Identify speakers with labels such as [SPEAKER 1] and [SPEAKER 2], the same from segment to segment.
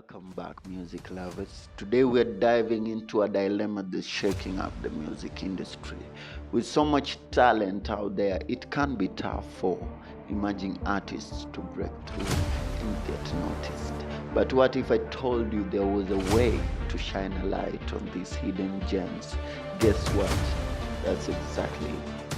[SPEAKER 1] Welcome back, music lovers. Today we're diving into a dilemma that's shaking up the music industry. With so much talent out there, it can be tough for emerging artists to break through and get noticed. But what if I told you there was a way to shine a light on these hidden gems? Guess what? That's exactly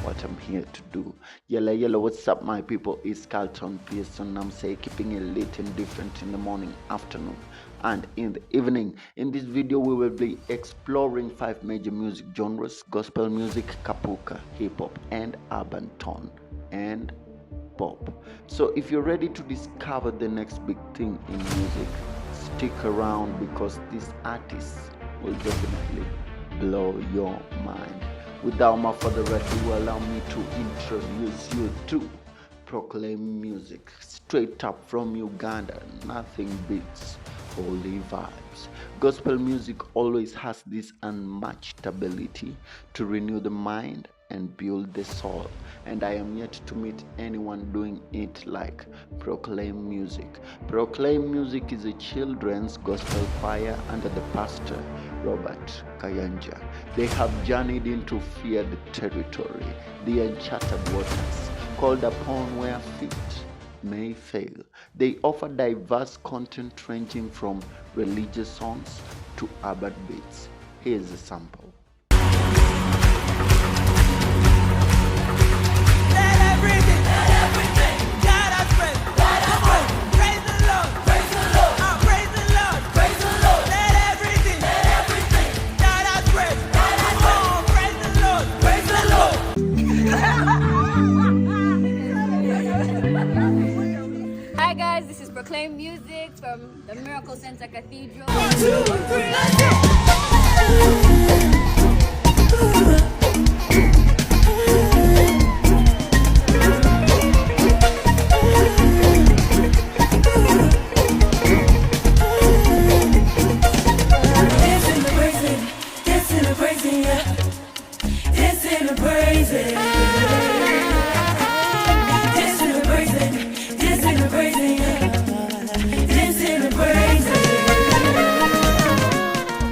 [SPEAKER 1] what I'm here to do. Yellow, what's up, my people? It's Carlton Pearson. I'm saying keeping it lit and different in the morning, afternoon, and in the evening. In this video, we will be exploring 5 major music genres: gospel music, kapuka, hip hop, and urban tone, and pop. So, if you're ready to discover the next big thing in music, stick around because these artists will definitely blow your mind. Without more further ado, allow me to introduce you to Proclaim Music, straight up from Uganda. Nothing beats holy vibes. Gospel music always has this unmatched ability to renew the mind and build the soul, and I am yet to meet anyone doing it like Proclaim Music. Proclaim Music is a children's gospel choir under the pastor Robert Kayanja. They have journeyed into feared territory, the uncharted waters, called upon where feet may fail. They offer diverse content ranging from religious songs to urban beats. Here's a sample.
[SPEAKER 2] Hi guys, this is Proclaim Music from the Miracle Center Cathedral.
[SPEAKER 3] 1, 2, 3, let's go!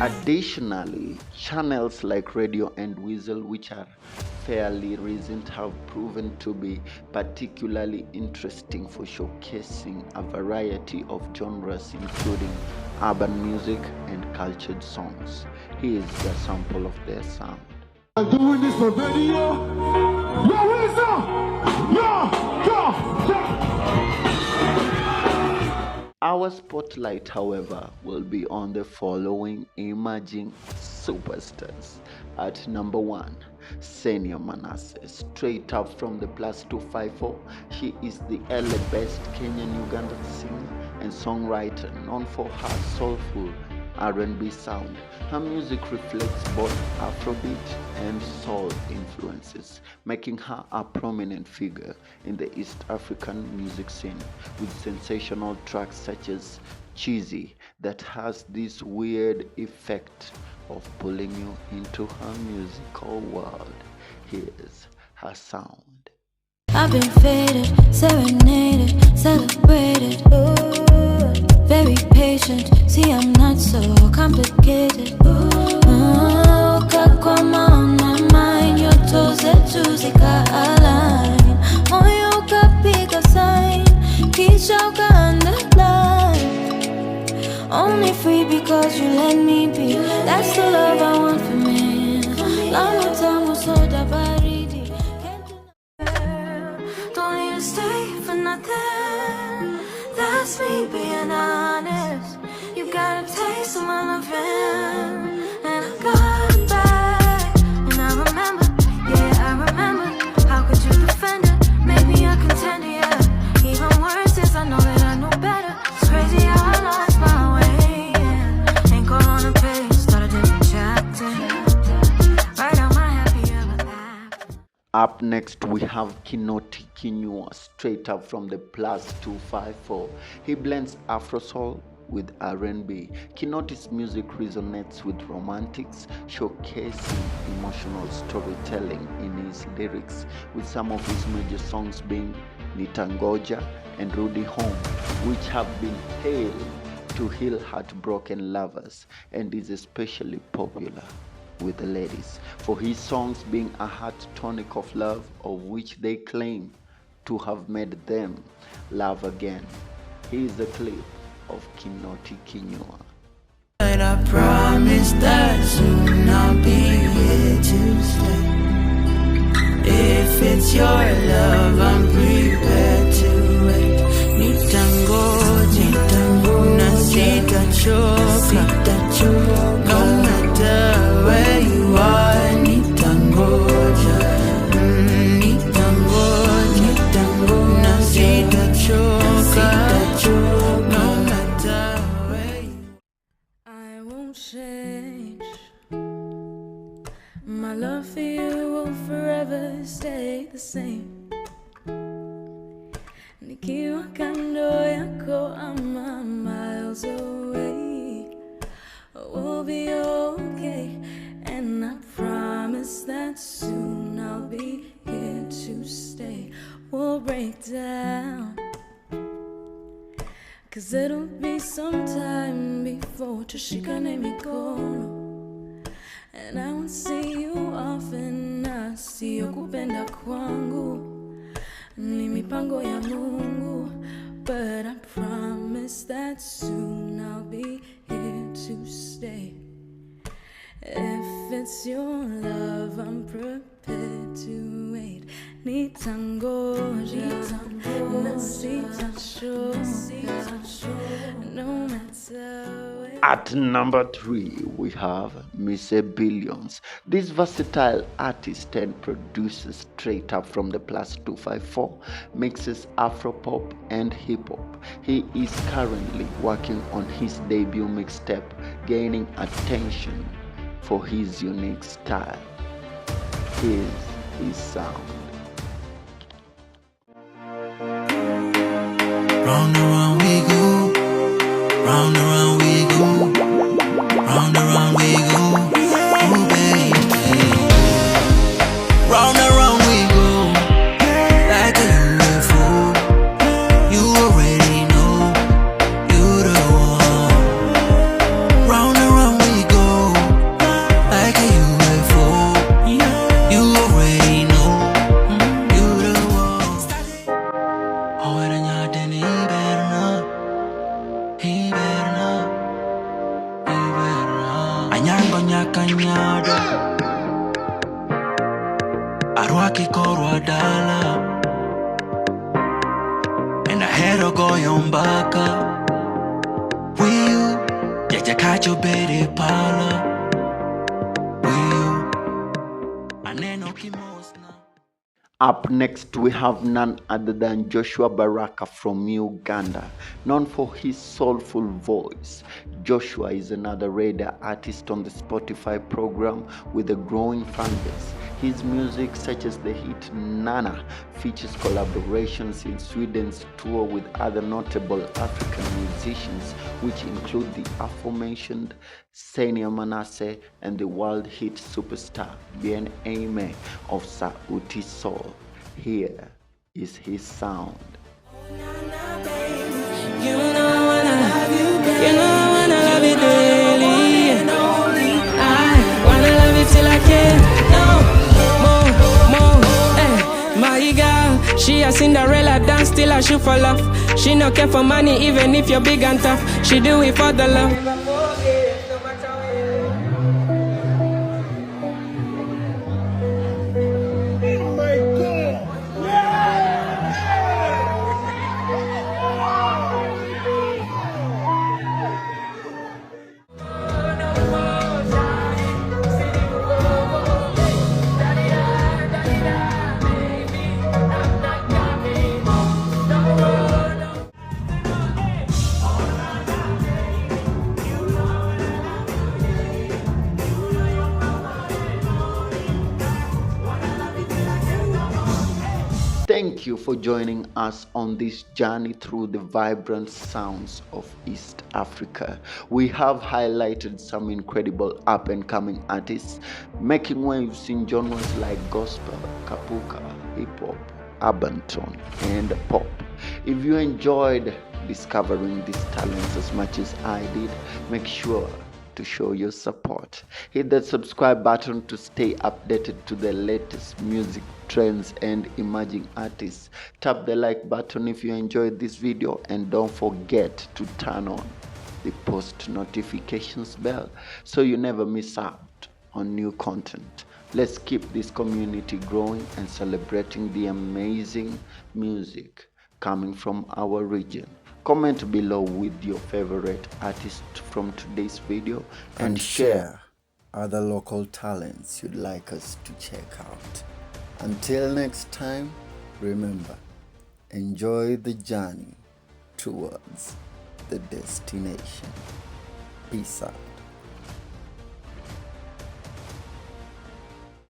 [SPEAKER 1] Additionally, channels like Radio and Weasel, which are fairly recent, have proven to be particularly interesting for showcasing a variety of genres, including urban music and cultured songs. Here is a sample of their sound.
[SPEAKER 4] I'm doing this for video. Yo, Weasel! Yo, go!
[SPEAKER 1] Our spotlight, however, will be on the following emerging superstars. At number 1, Senior Manasseh. Straight up from the +254, she is the LA best Kenyan-Ugandan singer and songwriter known for her soulful R&B sound. Her music reflects both Afrobeat and soul influences, making her a prominent figure in the East African music scene, with sensational tracks such as Cheesy that has this weird effect of pulling you into her musical world. Here's her sound.
[SPEAKER 5] I've been faded, serenaded, celebrated. Ooh, very patient, see I'm not so complicated. Kakwama on my mind, your toes are juicy, align. Moyo kapiga sign, kisha underline. Only free because you let me be. That's the love I want for me. Long time was so baridi. Don't need to stay for nothing. That's me being honest. You got a taste of my loving, and I got back. And I remember, yeah, I remember. How could you defend it? Make me a contender, yeah. Even worse since I know that I know better. It's crazy how I lost my way, yeah. Ain't going on a page, start a different chapter. Right out my happy ever after.
[SPEAKER 1] Up next, we have Kinoti Kinyua, straight up from the +254. He blends Afro soul with R&B. Kinoti's music resonates with romantics, showcasing emotional storytelling in his lyrics, with some of his major songs being Nitangoja and Rudi Home, which have been hailed to heal heartbroken lovers and is especially popular with the ladies for his songs being a heart tonic of love, of which they claim to have made them love again. Here is a clip of Kinoti Kinyua.
[SPEAKER 5] And I promise that soon I'll be here to stay. If it's your love, I'm prepared to wait. Nitangoja, na sitachoka. No matter where you are, nitangoja. Nitangoja, na sitachoka. No matter where you are. I won't change. My love for you will forever stay the same. Nikiwa kando yako, ama miles away, we'll be okay. And I promise that soon I'll be here to stay. We'll break down, 'cause it'll be some time before tushikane mikono. And I won't see you often, na siyo kupenda kwangu ni mipango ya Mungu. But I promise that soon I'll be here to stay. If it's your love, I'm prepared to wait. Nitangoja, na sitachoka. No matter where.
[SPEAKER 1] At number 3, we have Mr. Billions. This versatile artist and producer straight up from the +254 mixes Afropop and hip hop. He is currently working on his debut mixtape, gaining attention for his unique style. Here's his sound.
[SPEAKER 6] Round and round we go, round and round we go, round and round we go, oh baby. Round and round we go, like a UFO. You already know, you the one. Round and round we go, like a UFO. You already know, you the one. Oh, and I didn't even know. He better not, he better not. Anyango nyakanyado Arwaki korwa dala And I had to go yombaka Wiyu Jaja kacho bere pala Wiyu Aneno kimosna.
[SPEAKER 1] Up next, we have none other than Joshua Baraka from Uganda. Known for his soulful voice, Joshua is another radar artist on the Spotify program with a growing fan base. His music, such as the hit Nana, features collaborations in Sweden's tour with other notable African musicians, which include the aforementioned Senia Manasseh and the world hit superstar Bien Aime of Sauti Sol. Here is his sound.
[SPEAKER 5] You know I wanna love you, you know I wanna love you daily. I wanna love you till I can't no more. Hey, my girl, she a Cinderella dance till I shoot for love. She no care for money even if you're big and tough. She do it for the love.
[SPEAKER 1] Thank you for joining us on this journey through the vibrant sounds of East Africa. We have highlighted some incredible up-and-coming artists making waves in genres like gospel, kapuka, hip-hop, urban tone, and pop. If you enjoyed discovering these talents as much as I did, make sure to show your support. Hit that subscribe button to stay updated to the latest music trends and emerging artists. Tap the like button if you enjoyed this video, and don't forget to turn on the post notifications bell so you never miss out on new content. Let's keep this community growing and celebrating the amazing music coming from our region. Comment below with your favorite artist from today's video and share other local talents you'd like us to check out. Until next time, remember, enjoy the journey towards the destination. Peace out.